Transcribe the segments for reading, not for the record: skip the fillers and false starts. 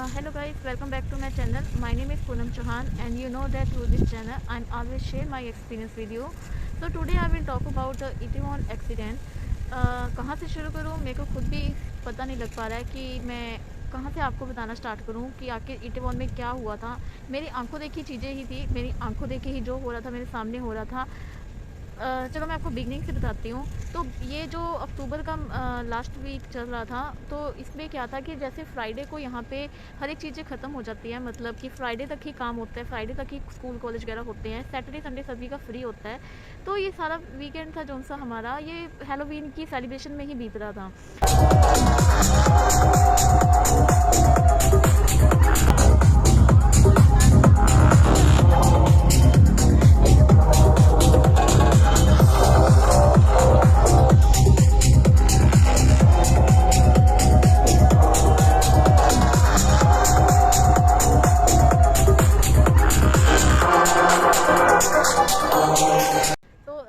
Hello guys, welcome back to my channel. My name is Poonam Chauhan and you know that through this channel I always share my experience with you. So today I will talk about Itaewon accident. कहाँ से शुरू करूँ, मेरे को खुद भी पता नहीं लग पा रहा है कि मैं कहाँ से आपको बताना स्टार्ट करूँ कि आखिर इटावॉन में क्या हुआ था। मेरी आंखों देखी चीज़ें ही थी, मेरी आंखों देखी ही जो हो रहा था मेरे सामने हो रहा था। चलो मैं आपको बिगनिंग से बताती हूँ। तो ये जो अक्टूबर का लास्ट वीक चल रहा था, तो इसमें क्या था कि जैसे फ्राइडे को यहाँ पे हर एक चीज़ें ख़त्म हो जाती हैं, मतलब कि फ्राइडे तक ही काम होता है, फ्राइडे तक ही स्कूल कॉलेज वगैरह होते हैं, सैटरडे संडे सभी का फ्री होता है। तो ये सारा वीकेंड था जो सा हमारा ये हेलोवीन की सेलिब्रेशन में ही बीत रहा था।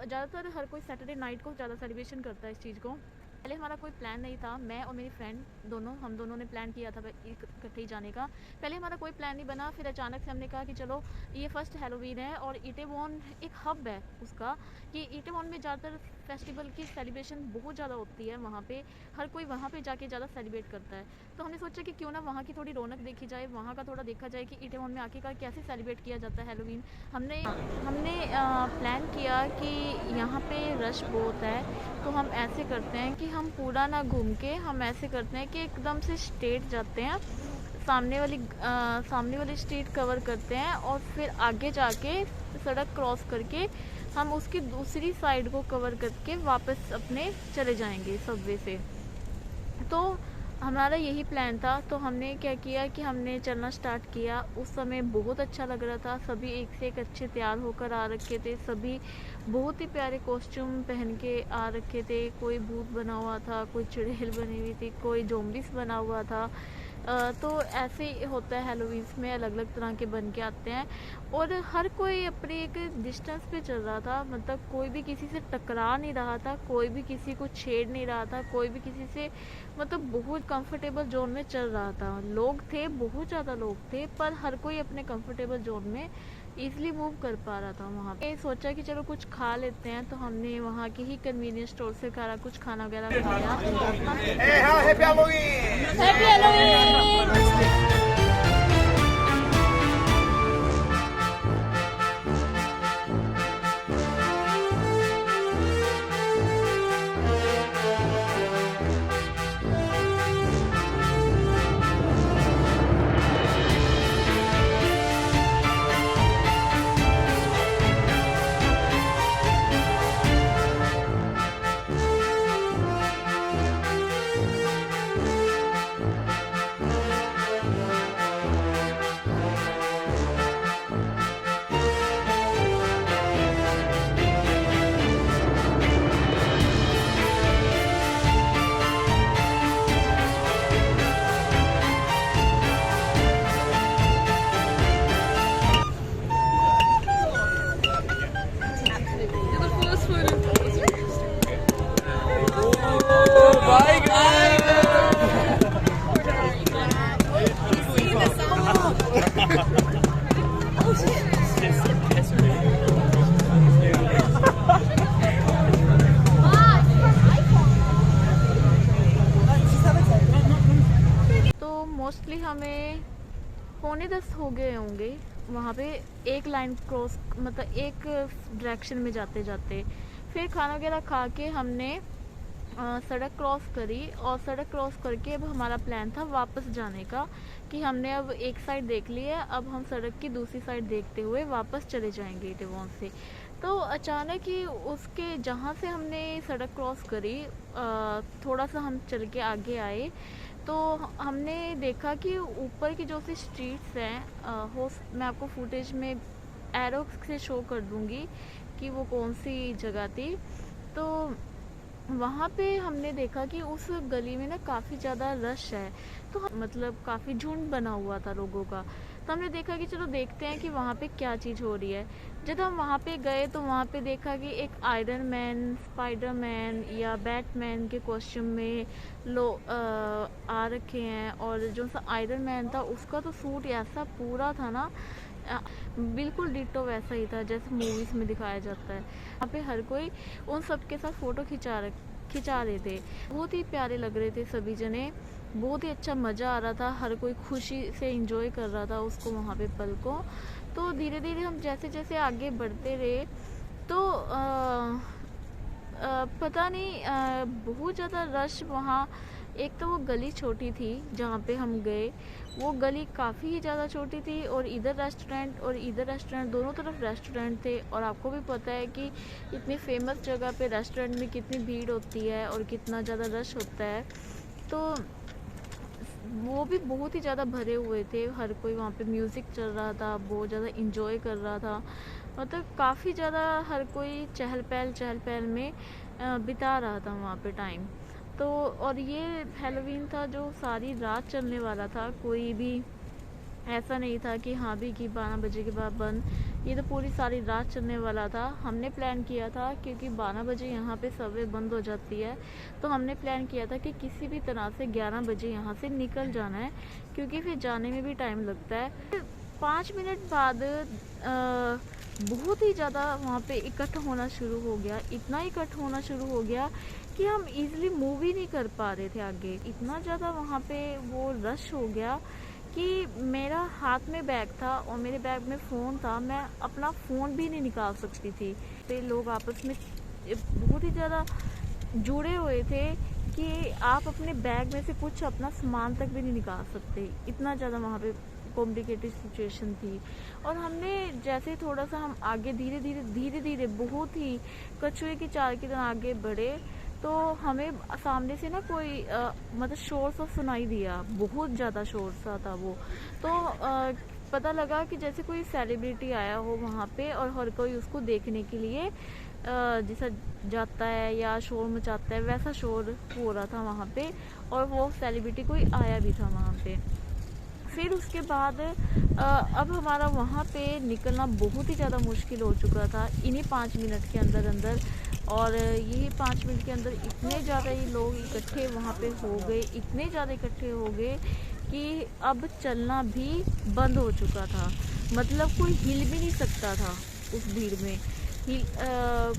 ज़्यादातर हर कोई सैटरडे नाइट को ज़्यादा सेलिब्रेशन करता है इस चीज़ को। पहले हमारा कोई प्लान नहीं था, मैं और मेरी फ्रेंड हम दोनों ने प्लान किया था इकट्ठे ही जाने का। पहले हमारा कोई प्लान नहीं बना, फिर अचानक से हमने कहा कि चलो ये फर्स्ट हेलोवीन है और इटावॉन एक हब है उसका, कि इटावॉन में ज़्यादातर फेस्टिवल की सेलिब्रेशन बहुत ज़्यादा होती है। वहाँ पे हर कोई वहाँ पे जाके ज़्यादा सेलिब्रेट करता है। तो हमने सोचा कि क्यों ना वहाँ की थोड़ी रौनक देखी जाए, वहाँ का थोड़ा देखा जाए कि इटावॉन में आखिरकार कैसे सेलिब्रेट किया जाता है हेलोवीन। हमने हमने प्लान किया कि यहाँ पे रश बहुत है, तो हम ऐसे करते हैं कि हम पूरा ना घूम के हम ऐसे करते हैं कि एकदम से स्ट्रेट जाते हैं, सामने वाली स्ट्रीट कवर करते हैं और फिर आगे जाके सड़क क्रॉस करके हम उसकी दूसरी साइड को कवर करके वापस अपने चले जाएंगे सबवे से। तो हमारा यही प्लान था। तो हमने क्या किया कि हमने चलना स्टार्ट किया। उस समय बहुत अच्छा लग रहा था, सभी एक से एक अच्छे तैयार होकर आ रखे थे, सभी बहुत ही प्यारे कॉस्ट्यूम पहन के आ रखे थे। कोई भूत बना हुआ था, कोई चुड़ैल बनी हुई थी, कोई ज़ॉम्बीज़ बना हुआ था। तो ऐसे ही होता है हेलोवीन्स में, अलग अलग तरह के बन के आते हैं और हर कोई अपनी एक डिस्टेंस पे चल रहा था, मतलब कोई भी किसी से टकरा नहीं रहा था, कोई भी किसी को छेड़ नहीं रहा था, कोई भी किसी से मतलब बहुत कंफर्टेबल जोन में चल रहा था। लोग थे, बहुत ज़्यादा लोग थे, पर हर कोई अपने कंफर्टेबल जोन में ईज़िली मूव कर पा रहा था। वहाँ पे सोचा कि चलो कुछ खा लेते हैं, तो हमने वहाँ के ही कन्वीनियंस स्टोर से कुछ खाना वगैरह खाया। Happy Halloween! Happy Halloween! Mostly हमें 9:45 हो गए होंगे वहाँ पे, एक लाइन क्रॉस मतलब एक डायरेक्शन में जाते जाते। फिर खाना वगैरह खा के हमने सड़क क्रॉस करी और सड़क क्रॉस करके अब हमारा प्लान था वापस जाने का, कि हमने अब एक साइड देख ली है, अब हम सड़क की दूसरी साइड देखते हुए वापस चले जाएंगे इटावॉन से। तो अचानक ही उसके जहाँ से हमने सड़क क्रॉस करी, थोड़ा सा हम चल के आगे आए तो हमने देखा कि ऊपर की जो सी स्ट्रीट्स हैं, मैं आपको फुटेज में एरो से शो कर दूँगी कि वो कौन सी जगह थी। तो वहाँ पे हमने देखा कि उस गली में ना काफ़ी ज़्यादा रश है, तो मतलब काफ़ी झुंड बना हुआ था लोगों का। तो हमने देखा कि चलो देखते हैं कि वहाँ पे क्या चीज़ हो रही है। जब हम वहाँ पे गए तो वहाँ पे देखा कि एक आयरन मैन, स्पाइडरमैन या बैटमैन के कॉस्ट्यूम में आ रखे हैं, और जो सा आयरन मैन था उसका तो सूट ऐसा पूरा था ना, अ, बिल्कुल डिट्टो वैसा ही था जैसे मूवीज़ में दिखाया जाता है। वहाँ पे हर कोई उन सब के साथ फ़ोटो खिंचा रहे थे। बहुत ही प्यारे लग रहे थे सभी जने, बहुत ही अच्छा मज़ा आ रहा था, हर कोई खुशी से एंजॉय कर रहा था उसको, वहाँ पे पल को। तो धीरे धीरे हम जैसे जैसे आगे बढ़ते रहे तो पता नहीं, बहुत ज़्यादा रश वहाँ। एक तो वो गली छोटी थी जहाँ पे हम गए, वो गली काफ़ी ही ज़्यादा छोटी थी, और इधर रेस्टोरेंट दोनों तरफ रेस्टोरेंट थे। और आपको भी पता है कि इतनी फेमस जगह पे रेस्टोरेंट में कितनी भीड़ होती है और कितना ज़्यादा रश होता है। तो वो भी बहुत ही ज़्यादा भरे हुए थे, हर कोई वहाँ पे म्यूज़िक चल रहा था, बहुत ज़्यादा इंजॉय कर रहा था, मतलब काफ़ी ज़्यादा हर कोई चहल पहल में बिता रहा था वहाँ पे टाइम। तो और ये हैलोवीन था जो सारी रात चलने वाला था, कोई भी ऐसा नहीं था कि हाँ भी कि 12 बजे के बाद बंद। ये तो पूरी सारी रात चलने वाला था। हमने प्लान किया था क्योंकि 12 बजे यहाँ पे सबवे बंद हो जाती है, तो हमने प्लान किया था कि किसी भी तरह से 11 बजे यहाँ से निकल जाना है, क्योंकि फिर जाने में भी टाइम लगता है। 5 मिनट बाद बहुत ही ज़्यादा वहाँ पे इकट्ठा होना शुरू हो गया, इतना इकट्ठा होना शुरू हो गया कि हम इजीली मूव ही नहीं कर पा रहे थे आगे। इतना ज़्यादा वहाँ पे वो रश हो गया कि मेरा हाथ में बैग था और मेरे बैग में फ़ोन था, मैं अपना फ़ोन भी नहीं निकाल सकती थी। तो लोग आपस में बहुत ही ज़्यादा जुड़े हुए थे कि आप अपने बैग में से कुछ अपना सामान तक भी नहीं निकाल सकते, इतना ज़्यादा वहाँ पे कॉम्प्लिकेटेड सिचुएशन थी। और हमने जैसे थोड़ा सा हम आगे धीरे धीरे बहुत ही कछुए की चाल की तरह आगे बढ़े, तो हमें सामने से ना कोई मतलब शोर सा सुनाई दिया, बहुत ज़्यादा शोर सा था वो। तो पता लगा कि जैसे कोई सेलिब्रिटी आया हो वहाँ पे और हर कोई उसको देखने के लिए जैसा जाता है या शोर मचाता है, वैसा शोर हो रहा था वहाँ पे, और वो सेलिब्रिटी कोई आया भी था वहाँ पे। फिर उसके बाद अब हमारा वहाँ पे निकलना बहुत ही ज़्यादा मुश्किल हो चुका था इन्हीं 5 मिनट के अंदर। और यही 5 मिनट के अंदर इतने ज़्यादा ये लोग इकट्ठे वहाँ पे हो गए, इतने ज़्यादा इकट्ठे हो गए कि अब चलना भी बंद हो चुका था, मतलब कोई हिल भी नहीं सकता था उस भीड़ में।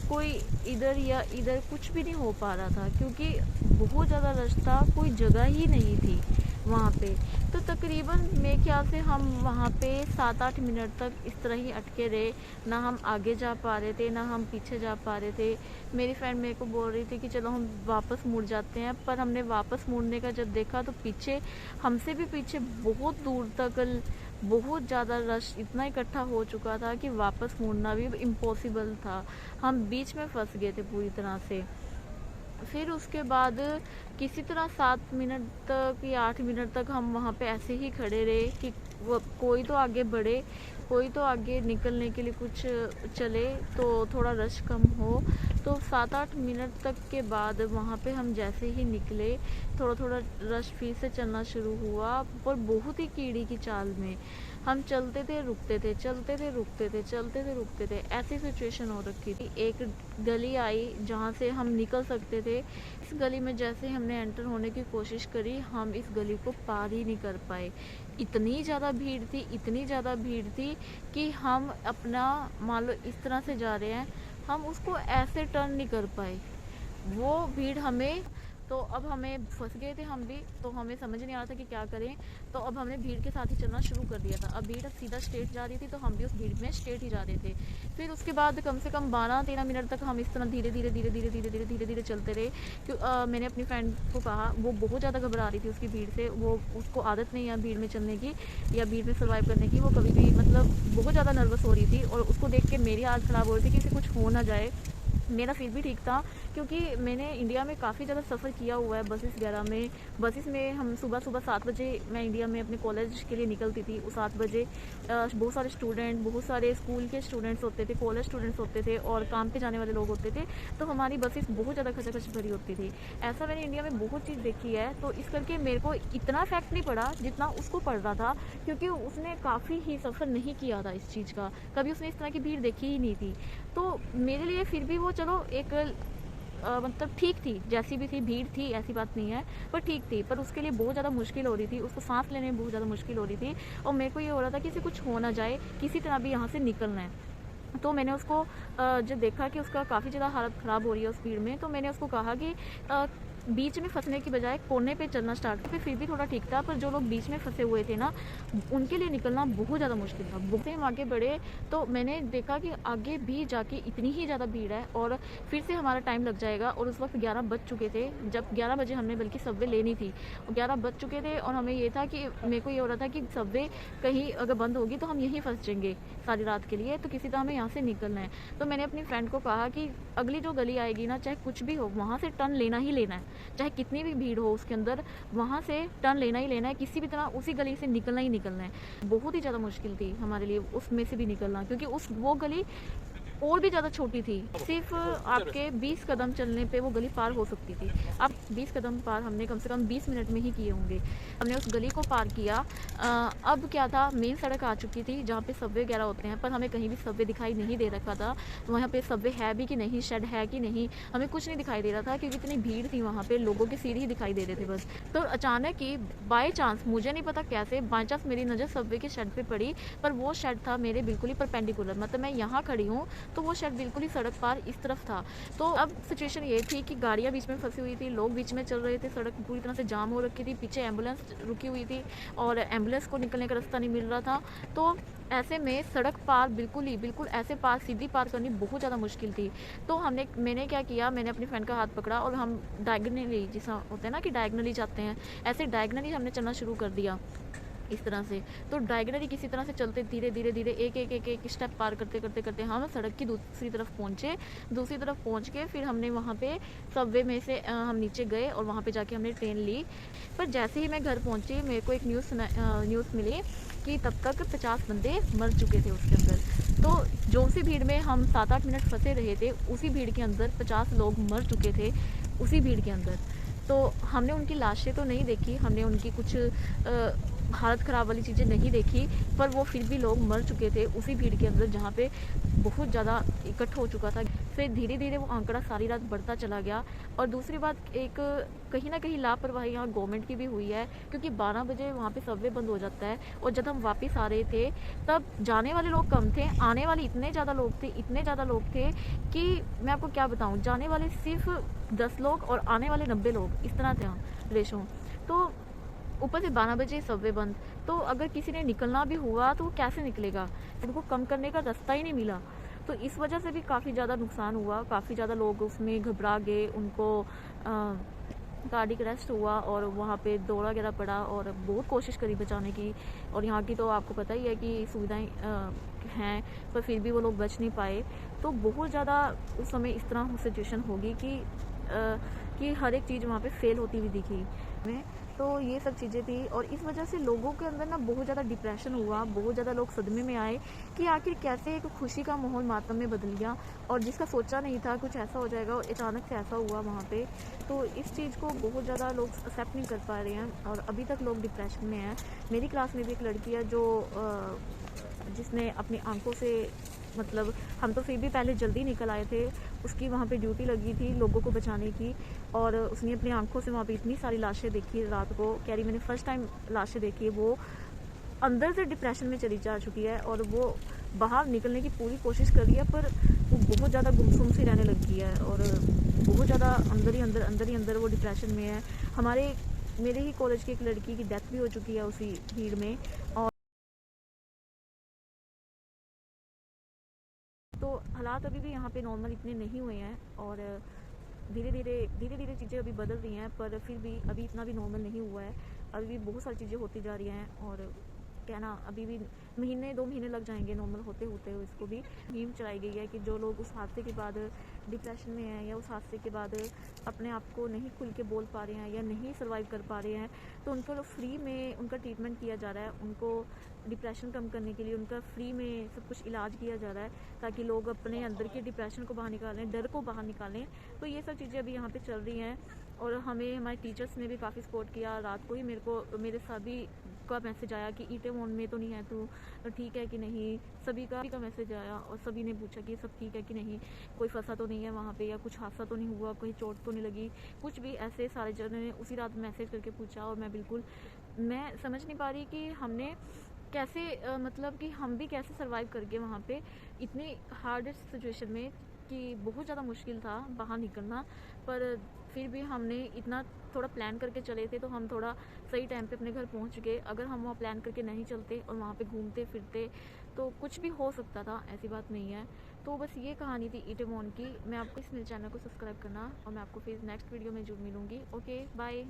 कोई इधर या इधर कुछ भी नहीं हो पा रहा था, क्योंकि बहुत ज़्यादा रश था, कोई जगह ही नहीं थी वहाँ पे। तो तकरीबन मेरे ख्याल से हम वहाँ पे 7-8 मिनट तक इस तरह ही अटके रहे, ना हम आगे जा पा रहे थे ना हम पीछे जा पा रहे थे। मेरी फ्रेंड मेरे को बोल रही थी कि चलो हम वापस मुड़ जाते हैं, पर हमने वापस मुड़ने का जब देखा तो पीछे, हमसे भी पीछे बहुत दूर तक बहुत ज़्यादा रश इतना इकट्ठा हो चुका था कि वापस मुड़ना भी इम्पॉसिबल था। हम बीच में फंस गए थे पूरी तरह से। फिर उसके बाद किसी तरह 7 मिनट तक या 8 मिनट तक हम वहाँ पे ऐसे ही खड़े रहे कि कोई तो आगे बढ़े, कोई तो आगे निकलने के लिए कुछ चले तो थोड़ा रश कम हो। तो 7-8 मिनट तक के बाद वहाँ पे हम जैसे ही निकले, थोड़ा थोड़ा रश फिर से चलना शुरू हुआ, पर बहुत ही कीड़ी की चाल में हम चलते थे रुकते थे, चलते थे रुकते थे, चलते थे रुकते थे, ऐसी सिचुएशन हो रखी थी। एक गली आई जहाँ से हम निकल सकते थे, इस गली में जैसे हमने एंटर होने की कोशिश करी, हम इस गली को पार ही नहीं कर पाए। इतनी ज़्यादा भीड़ थी, इतनी ज़्यादा भीड़ थी कि हम अपना, मान लो इस तरह से जा रहे हैं, हम उसको ऐसे टर्न नहीं कर पाए, वो भीड़ हमें। तो अब हमें फंस गए थे हम भी, तो हमें समझ नहीं आ रहा था कि क्या करें। तो अब हमने भीड़ के साथ ही चलना शुरू कर दिया था। अब भीड़ सीधा स्ट्रेट जा रही थी, तो हम भी उस भीड़ में स्ट्रेट ही जा रहे थे। फिर उसके बाद कम से कम 12-13 मिनट तक हम इस तरह धीरे धीरे चलते रहे। मैंने अपनी फ्रेंड को कहा, वो बहुत ज़्यादा घबरा रही थी उसकी भीड़ से, वो उसको आदत नहीं है भीड़ में चलने की या भीड़ में सर्वाइव करने की, वो कभी भी मतलब बहुत ज़्यादा नर्वस हो रही थी, और उसको देख के मेरी हालत ख़राब हो रही थी कि इसे कुछ हो ना जाए। मेरा फिर भी ठीक था, क्योंकि मैंने इंडिया में काफ़ी ज़्यादा सफ़र किया हुआ है बसेस वगैरह में। बसेस में हम सुबह 7 बजे मैं इंडिया में अपने कॉलेज के लिए निकलती थी। उस 7 बजे बहुत सारे स्टूडेंट, बहुत सारे स्कूल के स्टूडेंट्स होते थे, कॉलेज स्टूडेंट्स होते थे और काम पे जाने वाले लोग होते थे। तो हमारी बसेस बहुत ज़्यादा खचाखच भरी होती थी। ऐसा मैंने इंडिया में बहुत चीज़ देखी है, तो इस करके मेरे को इतना इफेक्ट नहीं पड़ा जितना उसको पड़ रहा था, क्योंकि उसने काफ़ी ही सफ़र नहीं किया था इस चीज़ का। कभी उसने इस तरह की भीड़ देखी ही नहीं थी। तो मेरे लिए फिर भी वो चलो एक मतलब ठीक थी, जैसी भी थी, भीड़ थी ऐसी बात नहीं है, पर ठीक थी। पर उसके लिए बहुत ज़्यादा मुश्किल हो रही थी, उसको सांस लेने में बहुत ज़्यादा मुश्किल हो रही थी, और मेरे को ये हो रहा था कि इसे कुछ हो ना जाए, किसी तरह भी यहाँ से निकलना है। तो मैंने उसको जब देखा कि उसका काफ़ी ज़्यादा हालत ख़राब हो रही है उस भीड़ में, तो मैंने उसको कहा कि बीच में फंसने की बजाय कोने पे चलना स्टार्ट किया। फिर भी थोड़ा ठीक था, पर जो लोग बीच में फंसे हुए थे ना, उनके लिए निकलना बहुत ज़्यादा मुश्किल था। बहुत हम आगे बढ़े तो मैंने देखा कि आगे भी जाके इतनी ही ज़्यादा भीड़ है और फिर से हमारा टाइम लग जाएगा। और उस वक्त 11 बज चुके थे, जब 11 बजे हमने बल्कि सबवे लेनी थी, 11 बज चुके थे और हमें ये था कि मेरे को ये हो रहा था कि सबवे कहीं अगर बंद होगी तो हम यहीं फंस जाएंगे सारी रात के लिए, तो किसी तरह हमें यहाँ से निकलना है। तो मैंने अपनी फ्रेंड को कहा कि अगली जो गली आएगी ना, चाहे कुछ भी हो, वहाँ से टर्न लेना ही लेना है, चाहे कितनी भी भीड़ हो उसके अंदर, वहाँ से टर्न लेना ही लेना है, किसी भी तरह उसी गली से निकलना ही निकलना है। बहुत ही ज़्यादा मुश्किल थी हमारे लिए उसमें से भी निकलना, क्योंकि वो गली और भी ज़्यादा छोटी थी। सिर्फ आपके 20 कदम चलने पे वो गली पार हो सकती थी। अब 20 कदम पार हमने कम से कम 20 मिनट में ही किए होंगे। हमने उस गली को पार किया। अब क्या था, मेन सड़क आ चुकी थी जहाँ पे सबवे वगैरह होते हैं, पर हमें कहीं भी सबवे दिखाई नहीं दे रखा था। वहाँ पे सबवे है भी कि नहीं, शेड है कि नहीं, हमें कुछ नहीं दिखाई दे रहा था, क्योंकि इतनी भीड़ थी वहाँ पे, लोगों के सीढ़ी ही दिखाई दे रहे थे बस। तो अचानक ही बाय चांस, मुझे नहीं पता कैसे, बाय चांस मेरी नज़र सबवे के शेड पे पड़ी, पर वो शेड था मेरे बिल्कुल ही परपेंडिकुलर, मतलब मैं यहाँ खड़ी हूँ तो वो शेड बिल्कुल ही सड़क पार इस तरफ था। तो अब सिचुएशन ये थी कि गाड़ियाँ बीच में फंसी हुई थी, लोग बीच में चल रहे थे, सड़क पूरी तरह से जाम हो रखी थी, पीछे एम्बुलेंस रुकी हुई थी और एम्बुलेंस को निकलने का रास्ता नहीं मिल रहा था। तो ऐसे में सड़क पार बिल्कुल ऐसे पार सीधी पार करनी बहुत ज़्यादा मुश्किल थी। तो मैंने क्या किया, मैंने अपनी फ्रेंड का हाथ पकड़ा और हम डायगनली, जैसा होता है ना कि डायगनली जाते हैं, ऐसे डायगनली हमने चलना शुरू कर दिया इस तरह से। तो डायगनली किसी तरह से चलते धीरे धीरे एक स्टेप पार करते हम सड़क की दूसरी तरफ पहुँचे। दूसरी तरफ पहुँच के फिर हमने वहाँ पे सबवे में से हम नीचे गए और वहाँ पे जाके हमने ट्रेन ली। पर जैसे ही मैं घर पहुँची, मेरे को एक न्यूज़ मिली कि तब तक 50 बंदे मर चुके थे उसके अंदर। तो जो सी भीड़ में हम 7-8 मिनट फंसे रहे थे, उसी भीड़ के अंदर 50 लोग मर चुके थे उसी भीड़ के अंदर। तो हमने उनकी लाशें तो नहीं देखी, हमने उनकी कुछ हालत ख़राब वाली चीज़ें नहीं देखी, पर वो फिर भी लोग मर चुके थे उसी भीड़ के अंदर जहाँ पे बहुत ज़्यादा इकट्ठा हो चुका था। फिर धीरे धीरे वो आंकड़ा सारी रात बढ़ता चला गया। और दूसरी बात, एक कहीं ना कहीं लापरवाही यहाँ गवर्नमेंट की भी हुई है, क्योंकि 12 बजे वहाँ पे सबवे बंद हो जाता है और जब हम वापस आ रहे थे तब जाने वाले लोग कम थे, आने वाले इतने ज़्यादा लोग थे कि मैं आपको क्या बताऊँ, जाने वाले सिर्फ 10 लोग और आने वाले 90 लोग, इस तरह थे रेशो। तो ऊपर से 12 बजे सबवे बंद, तो अगर किसी ने निकलना भी हुआ तो वो कैसे निकलेगा, उनको कम करने का रास्ता ही नहीं मिला। तो इस वजह से भी काफ़ी ज़्यादा नुकसान हुआ, काफ़ी ज़्यादा लोग उसमें घबरा गए, उनको कार्डिक अरेस्ट हुआ और वहाँ पे दौड़ा गिरा पड़ा और बहुत कोशिश करी बचाने की। और यहाँ की तो आपको पता ही है कि सुविधाएं हैं, पर फिर भी वो लोग बच नहीं पाए। तो बहुत ज़्यादा उस समय इस तरह सिचुएशन होगी कि हर एक चीज़ वहाँ पे फेल होती हुई दिखी हमें। तो ये सब चीज़ें थी और इस वजह से लोगों के अंदर ना बहुत ज़्यादा डिप्रेशन हुआ, बहुत ज़्यादा लोग सदमे में आए कि आखिर कैसे एक खुशी का माहौल मातम में बदल गया, और जिसका सोचा नहीं था कुछ ऐसा हो जाएगा और अचानक से ऐसा हुआ वहाँ पे। तो इस चीज़ को बहुत ज़्यादा लोग एक्सेप्ट नहीं कर पा रहे हैं और अभी तक लोग डिप्रेशन में हैं। मेरी क्लास में भी एक लड़की है जो जिसने अपनी आंखों से, मतलब हम तो फिर भी पहले जल्दी निकल आए थे, उसकी वहाँ पे ड्यूटी लगी थी लोगों को बचाने की, और उसने अपनी आंखों से वहाँ पे इतनी सारी लाशें देखी रात को, कह रही मैंने फर्स्ट टाइम लाशें देखी। वो अंदर से डिप्रेशन में चली जा चुकी है और वो बाहर निकलने की पूरी कोशिश कर रही है, पर वो बहुत ज़्यादा गुमसुम सी रहने लगी है और बहुत ज़्यादा अंदर ही अंदर वो डिप्रेशन में है। मेरे ही कॉलेज की एक लड़की की डेथ भी हो चुकी है उसी भीड़ में। और तो हालात अभी भी यहाँ पे नॉर्मल इतने नहीं हुए हैं और धीरे धीरे चीज़ें अभी बदल रही हैं, पर फिर भी अभी इतना भी नॉर्मल नहीं हुआ है, अभी भी बहुत सारी चीज़ें होती जा रही हैं और कहना अभी भी महीने 2 महीने लग जाएंगे नॉर्मल होते होते हुए इसको भी। मुहिम चलाई गई है कि जो लोग उस हादसे के बाद डिप्रेशन में हैं या उस हादसे के बाद अपने आप को नहीं खुल के बोल पा रहे हैं या नहीं सर्वाइव कर पा रहे हैं, तो उनको फ्री में उनका ट्रीटमेंट किया जा रहा है। उनको डिप्रेशन कम करने के लिए उनका फ्री में सब कुछ इलाज किया जा रहा है ताकि लोग अपने अंदर के डिप्रेशन को बाहर निकालें, डर को बाहर निकालें। तो ये सब चीज़ें अभी यहाँ पे चल रही हैं और हमें हमारे टीचर्स ने भी काफ़ी सपोर्ट किया। रात को ही मेरे सभी का मैसेज आया कि इटेवॉन में तो नहीं है तू, तो ठीक है कि नहीं, सभी का मैसेज आया और सभी ने पूछा कि सब ठीक है कि नहीं, कोई फंसा तो नहीं है वहाँ पे या कुछ हादसा तो नहीं हुआ, कोई चोट तो नहीं लगी, कुछ भी ऐसे सारे जनों ने उसी रात मैसेज करके पूछा। और मैं समझ नहीं पा रही कि हमने कैसे मतलब कि हम भी कैसे सर्वाइव करके वहाँ पे इतनी हार्डेस्ट सिचुएशन में कि बहुत ज़्यादा मुश्किल था बाहर निकलना, पर फिर भी हमने इतना थोड़ा प्लान करके चले थे तो हम थोड़ा सही टाइम पे अपने घर पहुँच गए। अगर हम वहाँ प्लान करके नहीं चलते और वहाँ पे घूमते फिरते तो कुछ भी हो सकता था, ऐसी बात नहीं है। तो बस ये कहानी थी इटेवॉन की। मैं आपको इस मेरे चैनल को सब्सक्राइब करना और मैं आपको फिर नेक्स्ट वीडियो में जरूर मिलूँगी। Okay bye.